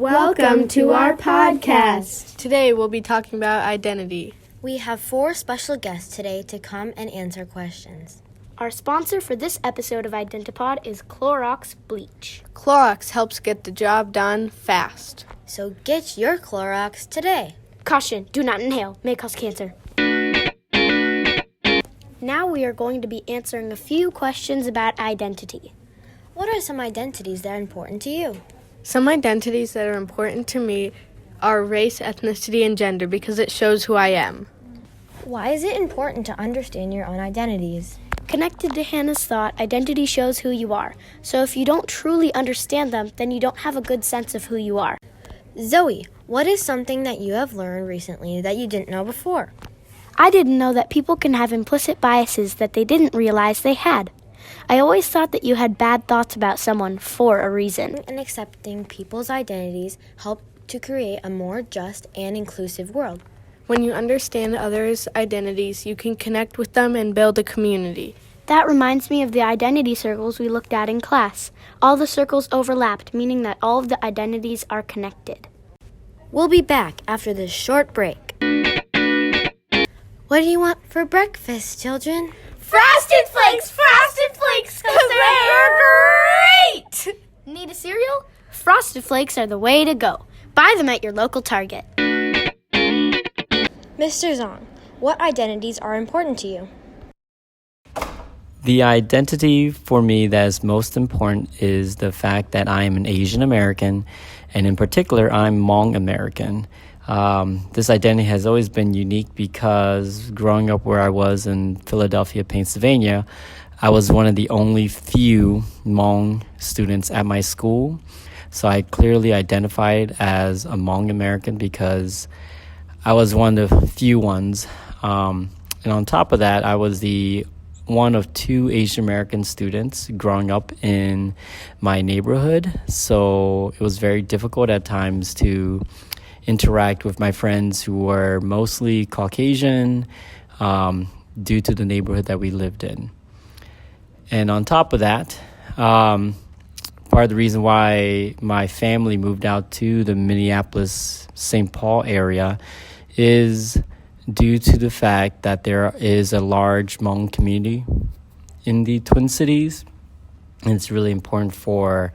Welcome to our podcast. Today we'll be talking about identity. We have 4 special guests today to come and answer questions. Our sponsor for this episode of Identipod is Clorox Bleach. Clorox helps get the job done fast. So get your Clorox today. Caution, do not inhale, may cause cancer. Now we are going to be answering a few questions about identity. What are some identities that are important to you? Some identities that are important to me are race, ethnicity, and gender because it shows who I am. Why is it important to understand your own identities? Connected to Hannah's thought, identity shows who you are. So if you don't truly understand them, then you don't have a good sense of who you are. Zoe, what is something that you have learned recently that you didn't know before? I didn't know that people can have implicit biases that they didn't realize they had. I always thought that you had bad thoughts about someone for a reason. And accepting people's identities help to create a more just and inclusive world. When you understand others' identities, you can connect with them and build a community. That reminds me of the identity circles we looked at in class. All the circles overlapped, meaning that all of the identities are connected. We'll be back after this short break. What do you want for breakfast, children? Frosted Flakes! Frosted Flakes! 'Cause they're great! Need a cereal? Frosted Flakes are the way to go. Buy them at your local Target. Mr. Zong, what identities are important to you? The identity for me that is most important is the fact that I am an Asian American, and in particular, I'm Hmong American. This identity has always been unique because growing up where I was in Philadelphia, Pennsylvania, I was one of the only few Hmong students at my school. So I clearly identified as a Hmong American because I was one of the few ones. And on top of that, I was the one of 2 Asian American students growing up in my neighborhood. So it was very difficult at times to interact with my friends who were mostly Caucasian due to the neighborhood that we lived in. And on top of that, part of the reason why my family moved out to the Minneapolis-St. Paul area is due to the fact that there is a large Hmong community in the Twin Cities. And it's really important for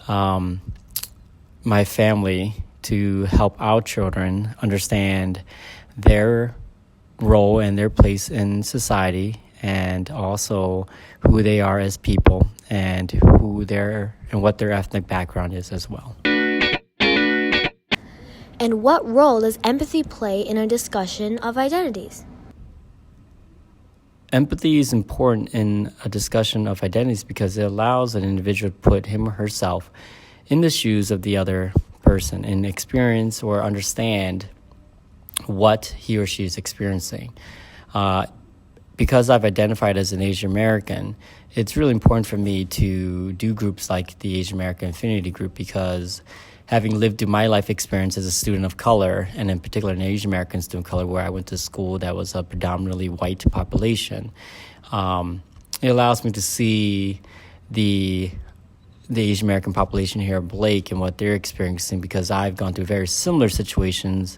my family to help our children understand their role and their place in society, and also who they are as people and what their ethnic background is as well. And what role does empathy play in a discussion of identities? Empathy is important in a discussion of identities because it allows an individual to put him or herself in the shoes of the other person and experience or understand what he or she is experiencing. Because I've identified as an Asian American, it's really important for me to do groups like the Asian American Affinity Group, because having lived through my life experience as a student of color, and in particular an Asian American student of color where I went to school that was a predominantly white population, it allows me to see the Asian American population here at Blake and what they're experiencing, because I've gone through very similar situations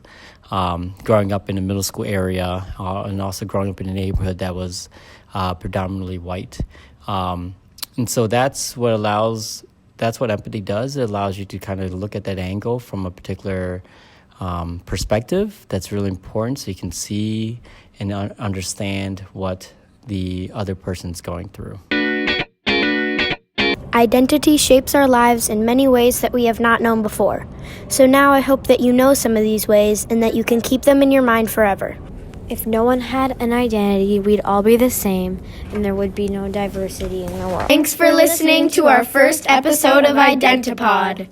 growing up in a middle school area and also growing up in a neighborhood that was predominantly white. And so that's what empathy does. It allows you to kind of look at that angle from a particular perspective. That's really important, so you can see and understand what the other person's going through. Identity shapes our lives in many ways that we have not known before. So now I hope that you know some of these ways and that you can keep them in your mind forever. If no one had an identity, we'd all be the same, and there would be no diversity in the world. Thanks for listening to our first episode of Identipod.